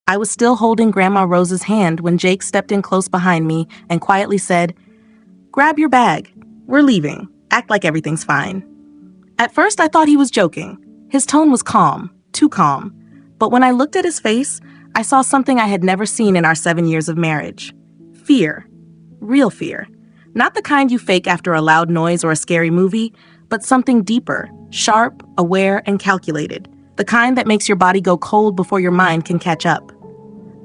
I was still holding Grandma Rose's hand when Jake stepped in close behind me and quietly said, "Grab your bag. We're leaving. Act like everything's fine." At first, I thought he was joking. His tone was calm, too calm. But when I looked at his face, I saw something I had never seen in our 7 years of marriage. Fear. Real fear. Not the kind you fake after a loud noise or a scary movie, but something deeper, sharp, aware, and calculated. The kind that makes your body go cold before your mind can catch up.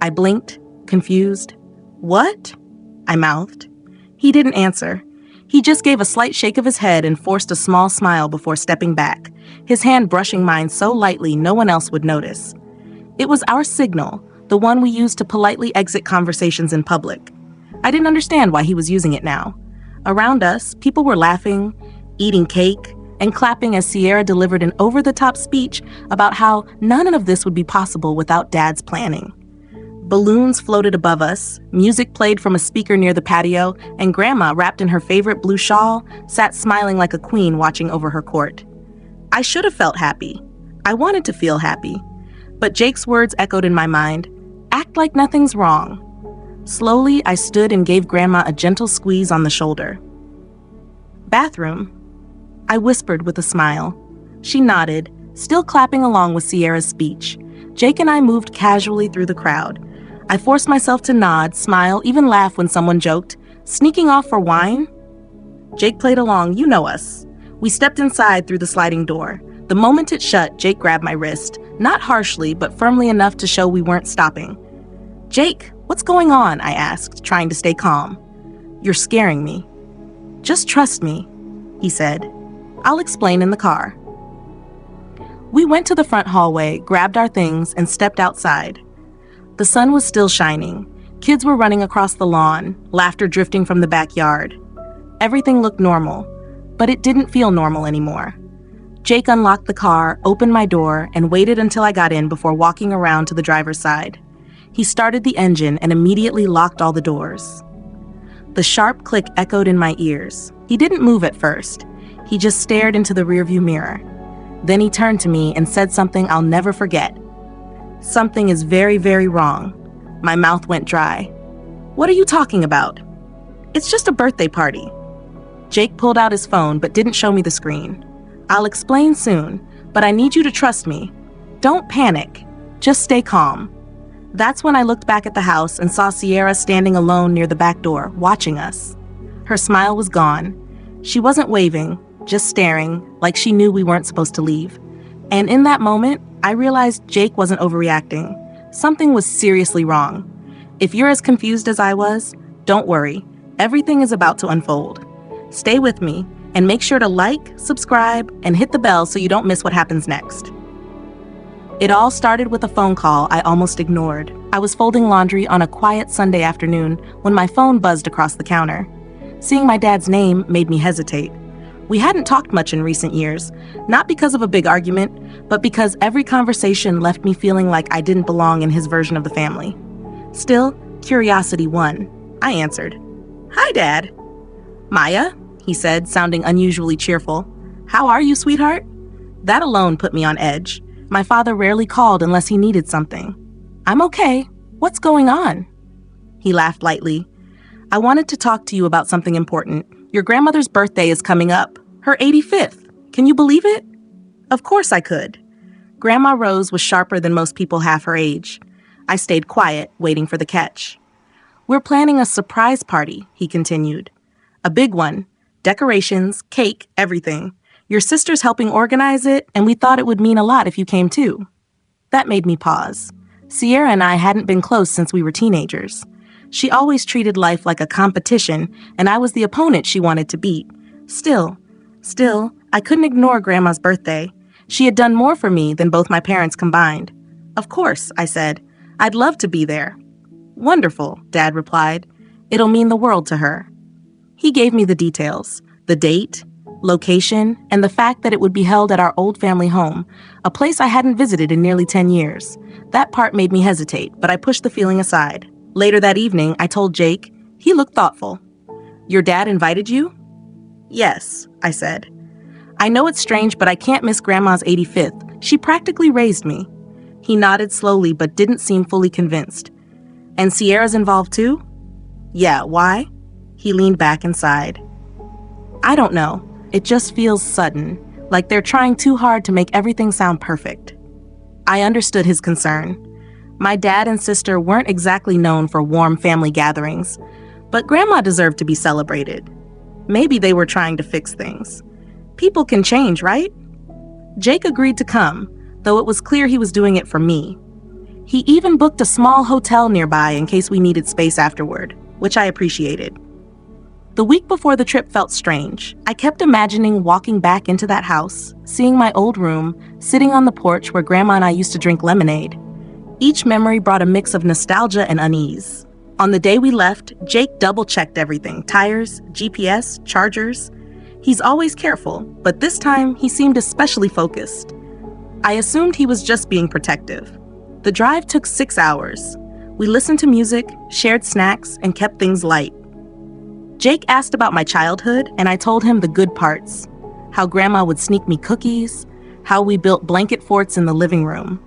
I blinked, confused. "What?" I mouthed. He didn't answer. He just gave a slight shake of his head and forced a small smile before stepping back, his hand brushing mine so lightly no one else would notice. It was our signal, the one we used to politely exit conversations in public. I didn't understand why he was using it now. Around us, people were laughing, eating cake, and clapping as Sierra delivered an over-the-top speech about how none of this would be possible without Dad's planning. Balloons floated above us, music played from a speaker near the patio, and Grandma, wrapped in her favorite blue shawl, sat smiling like a queen watching over her court. I should have felt happy. I wanted to feel happy. But Jake's words echoed in my mind, "Act like nothing's wrong." Slowly, I stood and gave Grandma a gentle squeeze on the shoulder. "Bathroom?" I whispered with a smile. She nodded, still clapping along with Sierra's speech. Jake and I moved casually through the crowd. I forced myself to nod, smile, even laugh when someone joked, "Sneaking off for wine?" Jake played along, you know us. We stepped inside through the sliding door. The moment it shut, Jake grabbed my wrist, not harshly, but firmly enough to show we weren't stopping. "Jake, what's going on?" I asked, trying to stay calm. "You're scaring me." "Just trust me," he said. "I'll explain in the car." We went to the front hallway, grabbed our things, and stepped outside. The sun was still shining. Kids were running across the lawn, laughter drifting from the backyard. Everything looked normal, but it didn't feel normal anymore. Jake unlocked the car, opened my door, and waited until I got in before walking around to the driver's side. He started the engine and immediately locked all the doors. The sharp click echoed in my ears. He didn't move at first. He just stared into the rearview mirror. Then he turned to me and said something I'll never forget. "Something is very, very wrong." My mouth went dry. "What are you talking about?" "It's just a birthday party." Jake pulled out his phone but didn't show me the screen. "I'll explain soon, but I need you to trust me. Don't panic. Just stay calm." That's when I looked back at the house and saw Sierra standing alone near the back door, watching us. Her smile was gone. She wasn't waving, just staring, like she knew we weren't supposed to leave. And in that moment, I realized Jake wasn't overreacting. Something was seriously wrong. If you're as confused as I was, don't worry. Everything is about to unfold. Stay with me, and make sure to like, subscribe, and hit the bell so you don't miss what happens next. It all started with a phone call I almost ignored. I was folding laundry on a quiet Sunday afternoon when my phone buzzed across the counter. Seeing my dad's name made me hesitate. We hadn't talked much in recent years, not because of a big argument, but because every conversation left me feeling like I didn't belong in his version of the family. Still, curiosity won. I answered. "Hi, Dad." "Maya," he said, sounding unusually cheerful. "How are you, sweetheart?" That alone put me on edge. My father rarely called unless he needed something. "I'm okay. What's going on?" He laughed lightly. "I wanted to talk to you about something important. Your grandmother's birthday is coming up. Her 85th. Can you believe it?" Of course I could. Grandma Rose was sharper than most people half her age. I stayed quiet, waiting for the catch. "We're planning a surprise party," he continued. "A big one. Decorations, cake, everything. Your sister's helping organize it, and we thought it would mean a lot if you came too." That made me pause. Sierra and I hadn't been close since we were teenagers. She always treated life like a competition, and I was the opponent she wanted to beat. Still, I couldn't ignore Grandma's birthday. She had done more for me than both my parents combined. "Of course," I said. "I'd love to be there." "Wonderful," Dad replied. "It'll mean the world to her." He gave me the details, the date, location, and the fact that it would be held at our old family home, a place I hadn't visited in nearly 10 years. That part made me hesitate, but I pushed the feeling aside. Later that evening, I told Jake. He looked thoughtful. "Your dad invited you?" "Yes," I said. "I know it's strange, but I can't miss Grandma's 85th. She practically raised me." He nodded slowly but didn't seem fully convinced. And Sierra's involved too? Yeah, why? He leaned back and sighed. I don't know. It just feels sudden, like they're trying too hard to make everything sound perfect. I understood his concern. My dad and sister weren't exactly known for warm family gatherings, but Grandma deserved to be celebrated. Maybe they were trying to fix things. People can change, right? Jake agreed to come, though it was clear he was doing it for me. He even booked a small hotel nearby in case we needed space afterward, which I appreciated. The week before the trip felt strange. I kept imagining walking back into that house, seeing my old room, sitting on the porch where Grandma and I used to drink lemonade. Each memory brought a mix of nostalgia and unease. On the day we left, Jake double-checked everything: tires, GPS, chargers. He's always careful, but this time he seemed especially focused. I assumed he was just being protective. The drive took 6 hours. We listened to music, shared snacks, and kept things light. Jake asked about my childhood, and I told him the good parts. How Grandma would sneak me cookies, how we built blanket forts in the living room.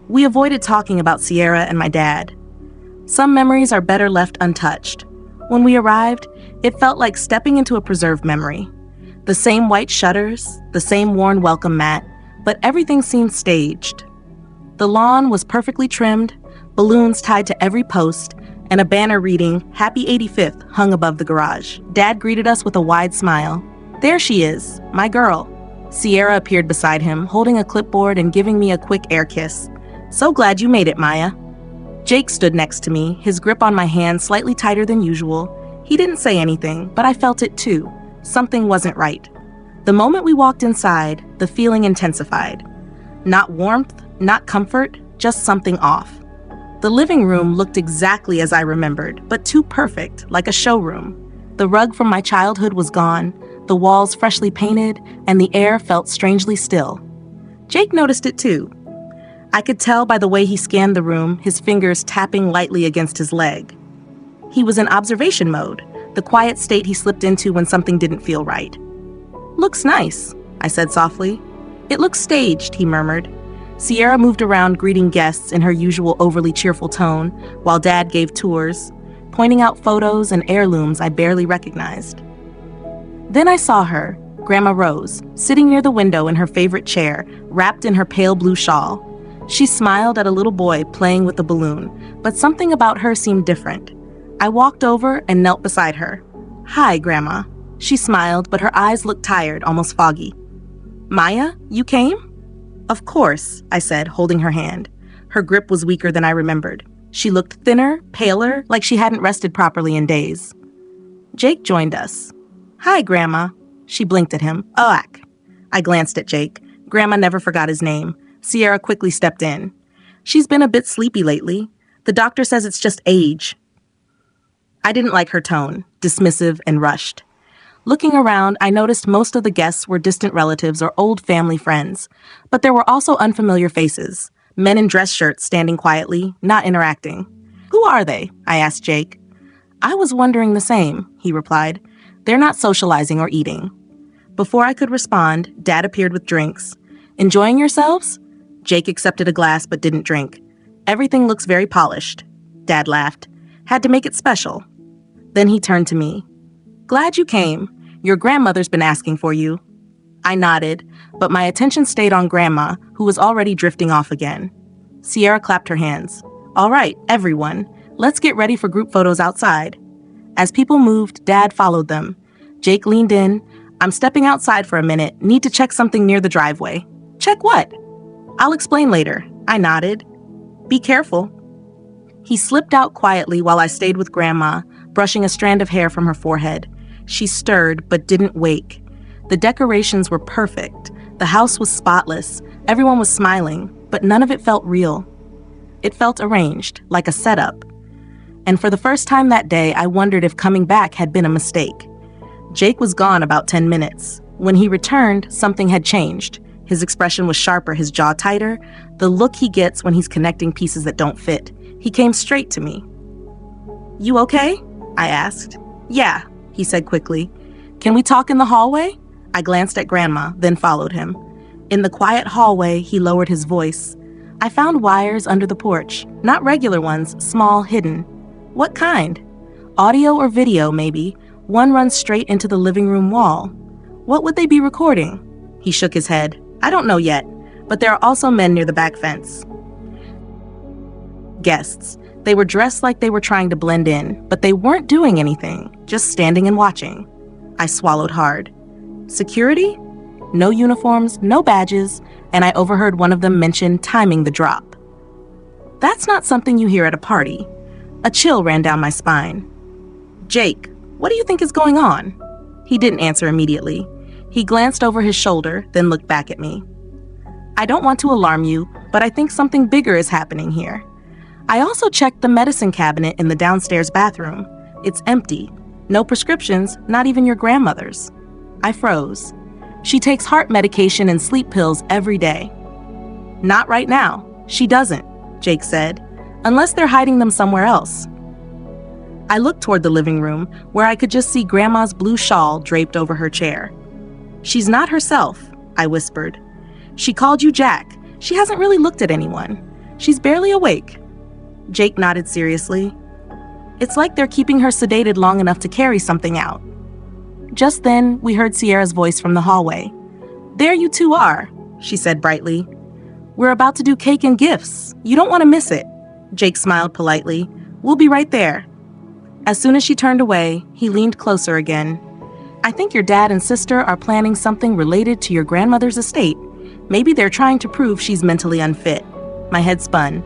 We avoided talking about Sierra and my dad. Some memories are better left untouched. When we arrived, it felt like stepping into a preserved memory. The same white shutters, the same worn welcome mat, but everything seemed staged. The lawn was perfectly trimmed, balloons tied to every post, and a banner reading, "Happy 85th," hung above the garage. Dad greeted us with a wide smile. There she is, my girl. Sierra appeared beside him, holding a clipboard and giving me a quick air kiss. So glad you made it, Maya. Jake stood next to me, his grip on my hand slightly tighter than usual. He didn't say anything, but I felt it too. Something wasn't right. The moment we walked inside, the feeling intensified. Not warmth, not comfort, just something off. The living room looked exactly as I remembered, but too perfect, like a showroom. The rug from my childhood was gone, the walls freshly painted, and the air felt strangely still. Jake noticed it too. I could tell by the way he scanned the room, his fingers tapping lightly against his leg. He was in observation mode, the quiet state he slipped into when something didn't feel right. Looks nice, I said softly. It looks staged, he murmured. Sierra moved around greeting guests in her usual overly cheerful tone, while Dad gave tours, pointing out photos and heirlooms I barely recognized. Then I saw her, Grandma Rose, sitting near the window in her favorite chair, wrapped in her pale blue shawl. She smiled at a little boy playing with a balloon, but something about her seemed different. I walked over and knelt beside her. Hi, Grandma. She smiled, but her eyes looked tired, almost foggy. Maya, you came? Of course, I said, holding her hand. Her grip was weaker than I remembered. She looked thinner, paler, like she hadn't rested properly in days. Jake joined us. Hi, Grandma. She blinked at him. Oak. I glanced at Jake. Grandma never forgot his name. Sierra quickly stepped in. She's been a bit sleepy lately. The doctor says it's just age. I didn't like her tone, dismissive and rushed. Looking around, I noticed most of the guests were distant relatives or old family friends, but there were also unfamiliar faces, men in dress shirts standing quietly, not interacting. Who are they? I asked Jake. I was wondering the same, he replied. They're not socializing or eating. Before I could respond, Dad appeared with drinks. Enjoying yourselves? Jake accepted a glass but didn't drink. Everything looks very polished. Dad laughed. Had to make it special. Then he turned to me. Glad you came. Your grandmother's been asking for you. I nodded, but my attention stayed on Grandma, who was already drifting off again. Sierra clapped her hands. All right, everyone, let's get ready for group photos outside. As people moved, Dad followed them. Jake leaned in. I'm stepping outside for a minute. Need to check something near the driveway. Check what? I'll explain later. I nodded. Be careful. He slipped out quietly while I stayed with Grandma, brushing a strand of hair from her forehead. She stirred, but didn't wake. The decorations were perfect. The house was spotless. Everyone was smiling, but none of it felt real. It felt arranged, like a setup. And for the first time that day, I wondered if coming back had been a mistake. Jake was gone about 10 minutes. When he returned, something had changed. His expression was sharper, his jaw tighter, the look he gets when he's connecting pieces that don't fit. He came straight to me. You okay? I asked. Yeah, he said quickly. Can we talk in the hallway? I glanced at Grandma, then followed him. In the quiet hallway, he lowered his voice. I found wires under the porch, not regular ones, small, hidden. What kind? Audio or video, maybe. One runs straight into the living room wall. What would they be recording? He shook his head. I don't know yet, but there are also men near the back fence. Guests. They were dressed like they were trying to blend in, but they weren't doing anything, just standing and watching. I swallowed hard. Security? No uniforms, no badges, and I overheard one of them mention timing the drop. That's not something you hear at a party. A chill ran down my spine. Jake, what do you think is going on? He didn't answer immediately. He glanced over his shoulder, then looked back at me. I don't want to alarm you, but I think something bigger is happening here. I also checked the medicine cabinet in the downstairs bathroom. It's empty. No prescriptions, not even your grandmother's. I froze. She takes heart medication and sleep pills every day. Not right now. She doesn't, Jake said, unless they're hiding them somewhere else. I looked toward the living room, where I could just see Grandma's blue shawl draped over her chair. She's not herself, I whispered. She called you Jack. She hasn't really looked at anyone. She's barely awake. Jake nodded seriously. It's like they're keeping her sedated long enough to carry something out. Just then, we heard Sierra's voice from the hallway. There you two are, she said brightly. We're about to do cake and gifts. You don't want to miss it. Jake smiled politely. We'll be right there. As soon as she turned away, he leaned closer again. I think your dad and sister are planning something related to your grandmother's estate. Maybe they're trying to prove she's mentally unfit. My head spun.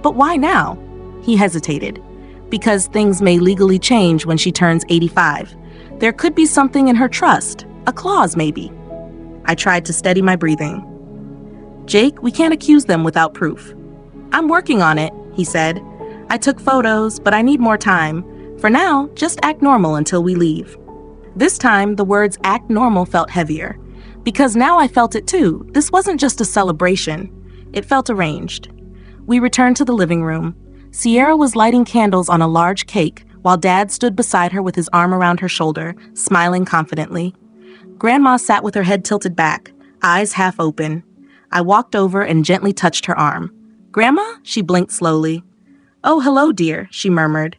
But why now? He hesitated. Because things may legally change when she turns 85. There could be something in her trust, a clause maybe. I tried to steady my breathing. Jake, we can't accuse them without proof. I'm working on it, he said. I took photos, but I need more time. For now, just act normal until we leave. This time, the words act normal felt heavier. Because now I felt it too. This wasn't just a celebration. It felt arranged. We returned to the living room. Sierra was lighting candles on a large cake, while Dad stood beside her with his arm around her shoulder, smiling confidently. Grandma sat with her head tilted back, eyes half open. I walked over and gently touched her arm. Grandma? She blinked slowly. Oh, hello, dear, she murmured.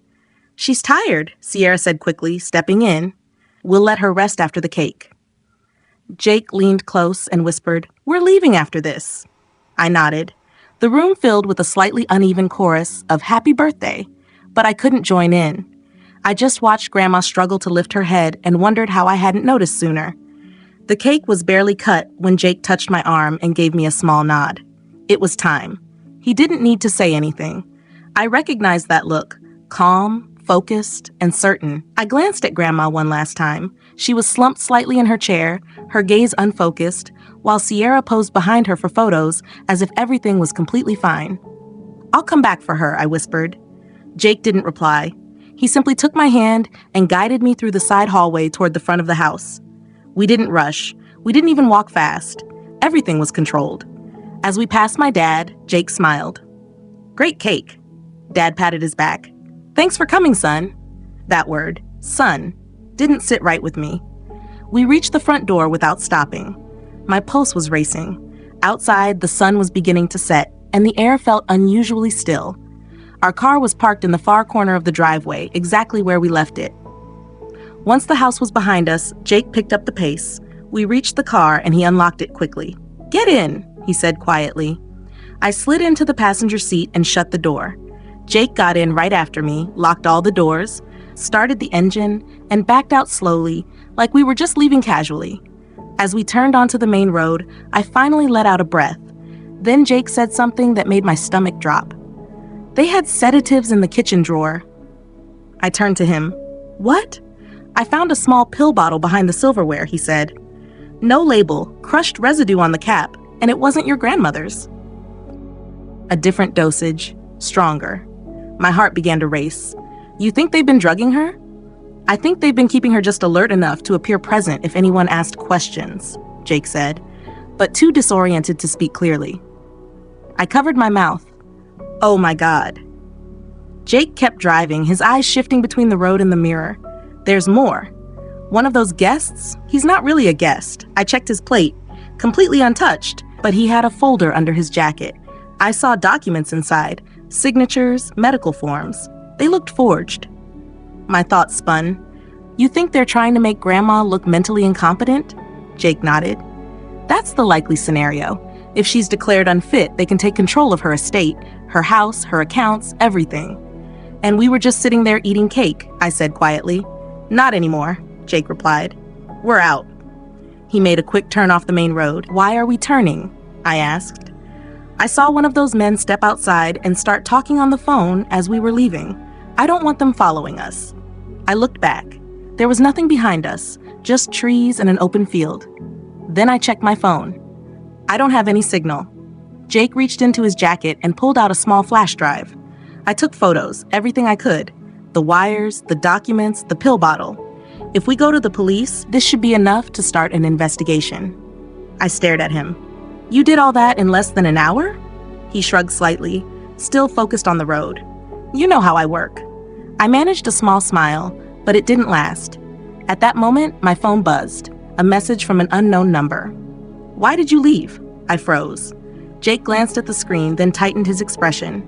She's tired, Sierra said quickly, stepping in. We'll let her rest after the cake. Jake leaned close and whispered, We're leaving after this. I nodded. The room filled with a slightly uneven chorus of happy birthday, but I couldn't join in. I just watched Grandma struggle to lift her head and wondered how I hadn't noticed sooner. The cake was barely cut when Jake touched my arm and gave me a small nod. It was time. He didn't need to say anything. I recognized that look, calm, focused, and certain. I glanced at Grandma one last time. She was slumped slightly in her chair, her gaze unfocused, while Sierra posed behind her for photos as if everything was completely fine. I'll come back for her, I whispered. Jake didn't reply. He simply took my hand and guided me through the side hallway toward the front of the house. We didn't rush. We didn't even walk fast. Everything was controlled. As we passed my dad, Jake smiled. Great cake. Dad patted his back. Thanks for coming, son. That word, son, didn't sit right with me. We reached the front door without stopping. My pulse was racing. Outside, the sun was beginning to set, and the air felt unusually still. Our car was parked in the far corner of the driveway, exactly where we left it. Once the house was behind us, Jake picked up the pace. We reached the car and he unlocked it quickly. Get in, he said quietly. I slid into the passenger seat and shut the door. Jake got in right after me, locked all the doors, started the engine, and backed out slowly, like we were just leaving casually. As we turned onto the main road, I finally let out a breath. Then Jake said something that made my stomach drop. They had sedatives in the kitchen drawer. I turned to him. What? I found a small pill bottle behind the silverware, he said. No label, crushed residue on the cap, and it wasn't your grandmother's. A different dosage, stronger. My heart began to race. You think they've been drugging her? I think they've been keeping her just alert enough to appear present if anyone asked questions, Jake said, but too disoriented to speak clearly. I covered my mouth. Oh my God. Jake kept driving, his eyes shifting between the road and the mirror. There's more. One of those guests? He's not really a guest. I checked his plate, completely untouched, but he had a folder under his jacket. I saw documents inside, signatures, medical forms. They looked forged. My thoughts spun. You think they're trying to make Grandma look mentally incompetent? Jake nodded. That's the likely scenario. If she's declared unfit, they can take control of her estate, her house, her accounts, everything. And we were just sitting there eating cake, I said quietly. Not anymore, Jake replied. We're out. He made a quick turn off the main road. Why are we turning? I asked. I saw one of those men step outside and start talking on the phone as we were leaving. I don't want them following us. I looked back. There was nothing behind us, just trees and an open field. Then I checked my phone. I don't have any signal. Jake reached into his jacket and pulled out a small flash drive. I took photos, everything I could. The wires, the documents, the pill bottle. If we go to the police, this should be enough to start an investigation. I stared at him. You did all that in less than an hour? He shrugged slightly, still focused on the road. You know how I work. I managed a small smile, but it didn't last. At that moment, my phone buzzed, a message from an unknown number. Why did you leave? I froze. Jake glanced at the screen, then tightened his expression.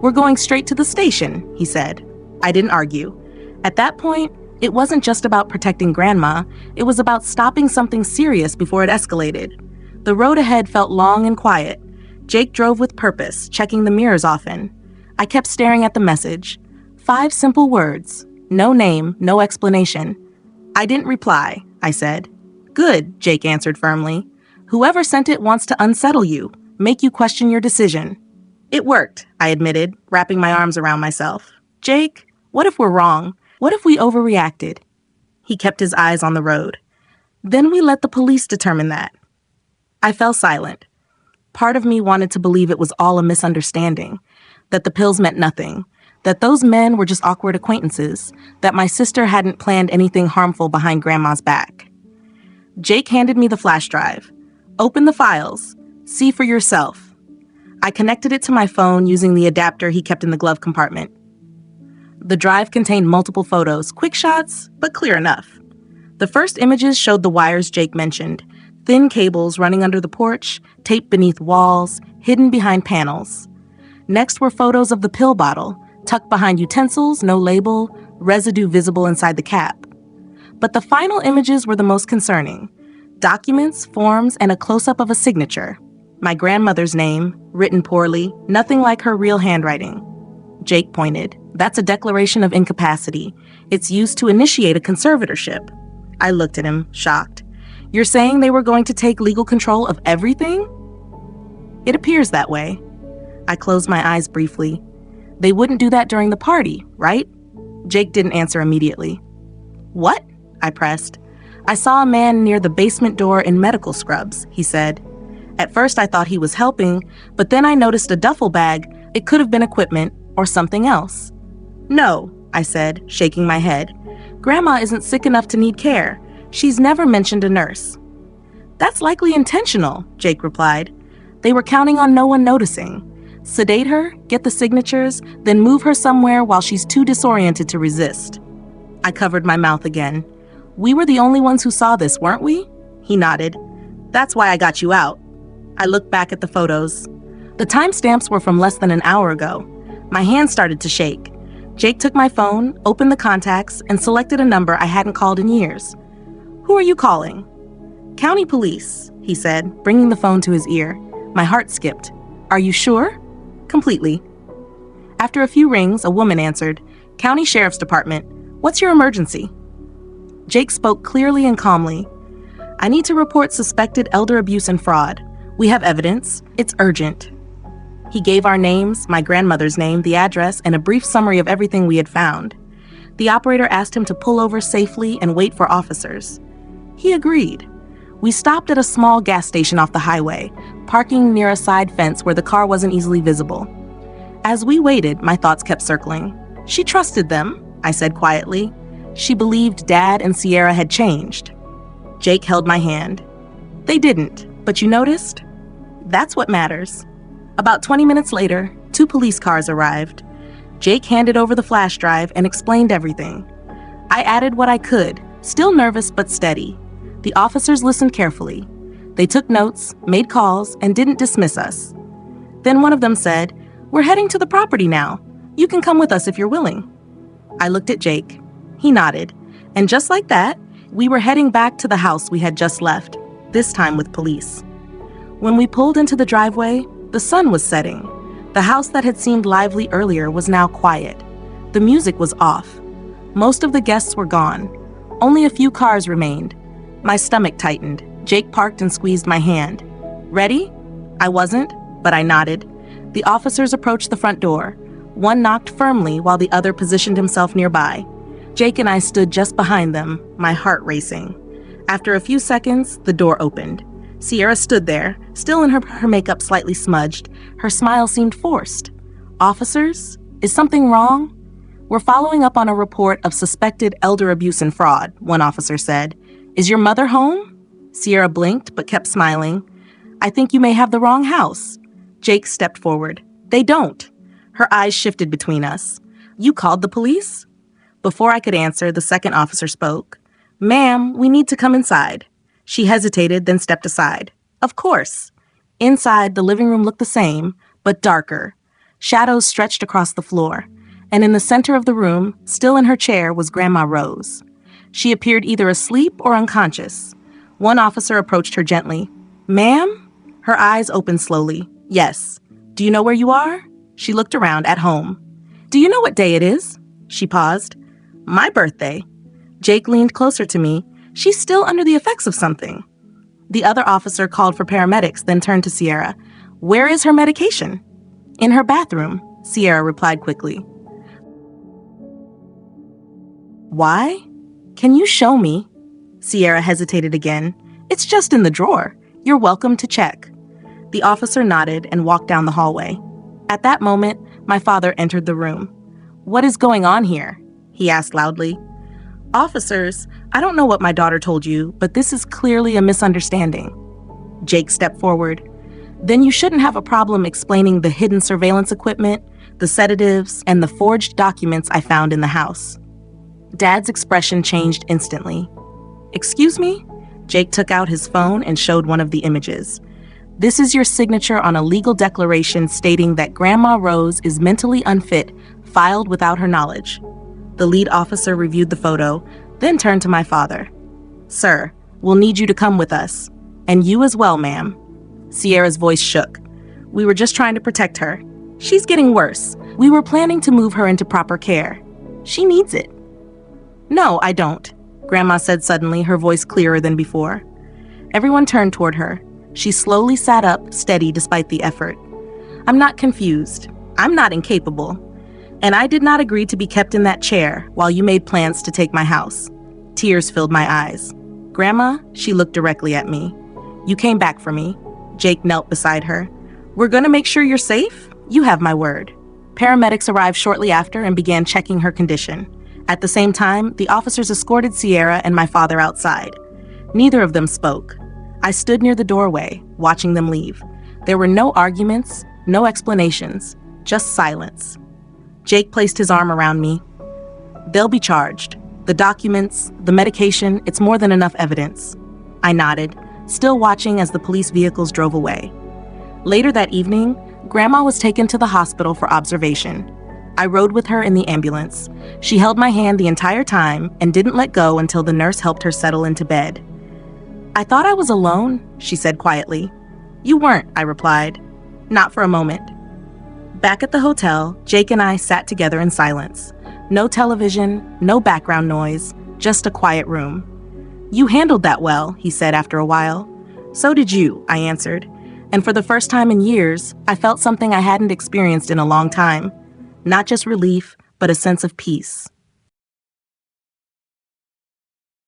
We're going straight to the station, he said. I didn't argue. At that point, it wasn't just about protecting Grandma, it was about stopping something serious before it escalated. The road ahead felt long and quiet. Jake drove with purpose, checking the mirrors often. I kept staring at the message. 5 simple words. No name, no explanation. I didn't reply, I said. Good, Jake answered firmly. Whoever sent it wants to unsettle you, make you question your decision. It worked, I admitted, wrapping my arms around myself. Jake, what if we're wrong? What if we overreacted? He kept his eyes on the road. Then we let the police determine that. I fell silent. Part of me wanted to believe it was all a misunderstanding, that the pills meant nothing, that those men were just awkward acquaintances, that my sister hadn't planned anything harmful behind Grandma's back. Jake handed me the flash drive. Open the files. See for yourself. I connected it to my phone using the adapter he kept in the glove compartment. The drive contained multiple photos, quick shots, but clear enough. The first images showed the wires Jake mentioned, thin cables running under the porch, taped beneath walls, hidden behind panels. Next were photos of the pill bottle, tucked behind utensils, no label, residue visible inside the cap. But the final images were the most concerning. Documents, forms, and a close-up of a signature. My grandmother's name, written poorly, nothing like her real handwriting. Jake pointed. That's a declaration of incapacity. It's used to initiate a conservatorship. I looked at him, shocked. You're saying they were going to take legal control of everything? It appears that way. I closed my eyes briefly. They wouldn't do that during the party, right? Jake didn't answer immediately. What? I pressed. I saw a man near the basement door in medical scrubs, he said. At first I thought he was helping, but then I noticed a duffel bag. It could have been equipment or something else. No, I said, shaking my head. Grandma isn't sick enough to need care. She's never mentioned a nurse. That's likely intentional, Jake replied. They were counting on no one noticing. Sedate her, get the signatures, then move her somewhere while she's too disoriented to resist. I covered my mouth again. We were the only ones who saw this, weren't we? He nodded. That's why I got you out. I looked back at the photos. The timestamps were from less than an hour ago. My hands started to shake. Jake took my phone, opened the contacts, and selected a number I hadn't called in years. Who are you calling? County police, he said, bringing the phone to his ear. My heart skipped. Are you sure? Completely. After a few rings, a woman answered. County Sheriff's Department. What's your emergency? Jake spoke clearly and calmly. I need to report suspected elder abuse and fraud. We have evidence. It's urgent. He gave our names, my grandmother's name, the address, and a brief summary of everything we had found. The operator asked him to pull over safely and wait for officers. He agreed. We stopped at a small gas station off the highway, parking near a side fence where the car wasn't easily visible. As we waited, my thoughts kept circling. She trusted them, I said quietly. She believed Dad and Sierra had changed. Jake held my hand. They didn't, but you noticed? That's what matters. About 20 minutes later, 2 police cars arrived. Jake handed over the flash drive and explained everything. I added what I could, still nervous but steady. The officers listened carefully. They took notes, made calls, and didn't dismiss us. Then one of them said, "We're heading to the property now. You can come with us if you're willing." I looked at Jake. He nodded. And just like that, we were heading back to the house we had just left, this time with police. When we pulled into the driveway, the sun was setting. The house that had seemed lively earlier was now quiet. The music was off. Most of the guests were gone. Only a few cars remained. My stomach tightened. Jake parked and squeezed my hand. "Ready?" I wasn't, but I nodded. The officers approached the front door. One knocked firmly while the other positioned himself nearby. Jake and I stood just behind them, my heart racing. After a few seconds, the door opened. Sierra stood there, still in her makeup slightly smudged. Her smile seemed forced. "Officers? Is something wrong?" "We're following up on a report of suspected elder abuse and fraud," one officer said. "Is your mother home?" Sierra blinked but kept smiling. "I think you may have the wrong house." Jake stepped forward. "They don't." Her eyes shifted between us. "You called the police?" Before I could answer, the second officer spoke. "Ma'am, we need to come inside." She hesitated, then stepped aside. "Of course." Inside, the living room looked the same, but darker. Shadows stretched across the floor. And in the center of the room, still in her chair, was Grandma Rose. She appeared either asleep or unconscious. One officer approached her gently. "Ma'am?" Her eyes opened slowly. "Yes." "Do you know where you are?" She looked around, at home. "Do you know what day it is?" She paused. "My birthday." Jake leaned closer to me. "She's still under the effects of something." The other officer called for paramedics, then turned to Sierra. "Where is her medication?" "In her bathroom," Sierra replied quickly. "Why? Can you show me?" Sierra hesitated again. "It's just in the drawer. You're welcome to check." The officer nodded and walked down the hallway. At that moment, my father entered the room. "What is going on here?" he asked loudly. "Officers, I don't know what my daughter told you, but this is clearly a misunderstanding." Jake stepped forward. "Then you shouldn't have a problem explaining the hidden surveillance equipment, the sedatives, and the forged documents I found in the house." Dad's expression changed instantly. "Excuse me?" Jake took out his phone and showed one of the images. "This is your signature on a legal declaration stating that Grandma Rose is mentally unfit, filed without her knowledge." The lead officer reviewed the photo, then turned to my father. "Sir, we'll need you to come with us. And you as well, ma'am." Sierra's voice shook. "We were just trying to protect her. She's getting worse. We were planning to move her into proper care. She needs it." "No, I don't," Grandma said suddenly, her voice clearer than before. Everyone turned toward her. She slowly sat up, steady despite the effort. "I'm not confused. I'm not incapable. And I did not agree to be kept in that chair while you made plans to take my house." Tears filled my eyes. "Grandma," she looked directly at me. "You came back for me." Jake knelt beside her. "We're gonna make sure you're safe? You have my word." Paramedics arrived shortly after and began checking her condition. At the same time, the officers escorted Sierra and my father outside. Neither of them spoke. I stood near the doorway, watching them leave. There were no arguments, no explanations, just silence. Jake placed his arm around me. "They'll be charged. The documents, the medication, it's more than enough evidence." I nodded, still watching as the police vehicles drove away. Later that evening, Grandma was taken to the hospital for observation. I rode with her in the ambulance. She held my hand the entire time and didn't let go until the nurse helped her settle into bed. "I thought I was alone," she said quietly. "You weren't," I replied. "Not for a moment." Back at the hotel, Jake and I sat together in silence. No television, no background noise, just a quiet room. "You handled that well," he said after a while. "So did you," I answered. And for the first time in years, I felt something I hadn't experienced in a long time. Not just relief, but a sense of peace.